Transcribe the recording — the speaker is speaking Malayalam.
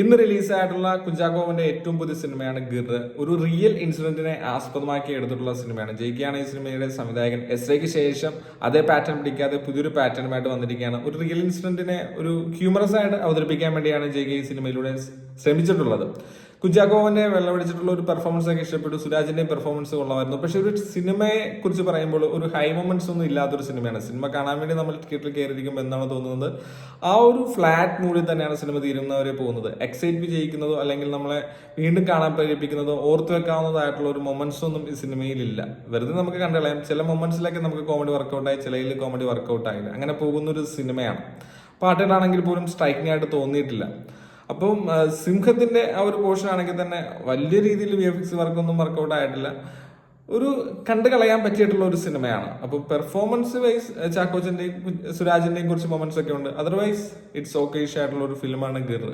ഇന്ന് റിലീസായിട്ടുള്ള കുഞ്ചാക്കോവിന്റെ ഏറ്റവും പുതിയ സിനിമയാണ് ഗിർ. ഒരു റിയൽ ഇൻസിഡന്റിനെ ആസ്പദമാക്കി എടുത്തിട്ടുള്ള സിനിമയാണ്. ജയിക്കാണ് ഈ സിനിമയുടെ സംവിധായകൻ. എസ്രയ്ക്ക് ശേഷം അതേ പാറ്റേൺ പിടിക്കാതെ പുതിയൊരു പാറ്റേണുമായിട്ട് വന്നിരിക്കുകയാണ്. ഒരു റിയൽ ഇൻസിഡന്റിനെ ഒരു ഹ്യൂമറസ് ആയിട്ട് അവതരിപ്പിക്കാൻ വേണ്ടിയാണ് ജയിക്ക ഈ സിനിമയിലൂടെ ശ്രമിച്ചിട്ടുള്ളത്. കുഞ്ചാക്കോവിന്റെ വെള്ളമടിച്ചിട്ടുള്ള ഒരു പെർഫോമൻസ് ഒക്കെ ഇഷ്ടപ്പെട്ടു. സുരാജിന്റെയും പെർഫോമൻസ് കൊള്ളാമായിരുന്നു. പക്ഷെ ഒരു സിനിമയെ കുറിച്ച് പറയുമ്പോൾ ഒരു ഹൈ മൊമെന്റ്സ് ഒന്നും ഇല്ലാത്തൊരു സിനിമയാണ്. സിനിമ കാണാൻ വേണ്ടി നമ്മൾ തിയേറ്ററിൽ കയറിയിരിക്കുമ്പോൾ എന്നാണ് തോന്നുന്നത്, ആ ഒരു ഫ്ലാറ്റ് മൂഡിൽ തന്നെയാണ് സിനിമ തീരുന്നവരെ പോകുന്നത്. എക്സൈറ്റ് ചെയ്യിക്കുന്നതോ അല്ലെങ്കിൽ നമ്മളെ വീണ്ടും കാണാൻ പ്രേരിപ്പിക്കുന്നതോ ഓർത്ത് വെക്കാവുന്നതായിട്ടുള്ള ഒരു മൊമെന്റ്സ് ഒന്നും ഈ സിനിമയിലില്ല. വെറുതെ നമുക്ക് കണ്ടുകളയാം. ചില മൊമെന്റ്സിലൊക്കെ നമുക്ക് കോമഡി വർക്കൗട്ടായി, ചിലയിൽ കോമഡി വർക്കൗട്ട് ആയില്ല. അങ്ങനെ പോകുന്ന ഒരു സിനിമയാണ്. പാട്ടുകളാണെങ്കിൽ പോലും സ്ട്രൈക്കിംഗ് ആയിട്ട് തോന്നിയിട്ടില്ല. അപ്പം സിംഹത്തിന്റെ ആ ഒരു പോർഷൻ ആണെങ്കിൽ തന്നെ വലിയ രീതിയിൽ VFX വർക്കൊന്നും വർക്കൗട്ട് ആയിട്ടില്ല. ഒരു കണ്ടു കളയാൻ പറ്റിയിട്ടുള്ള ഒരു സിനിമയാണ്. അപ്പോൾ പെർഫോമൻസ് വൈസ് ചാക്കോച്ചന്റെയും സുരാജിന്റെയും കുറച്ച് മൊമെന്റ്സ് ഒക്കെ ഉണ്ട്. അതർവൈസ് ഇറ്റ്സ് ഓക്കേഷ് ആയിട്ടുള്ള ഒരു ഫിലിമാണ് ഗിർ.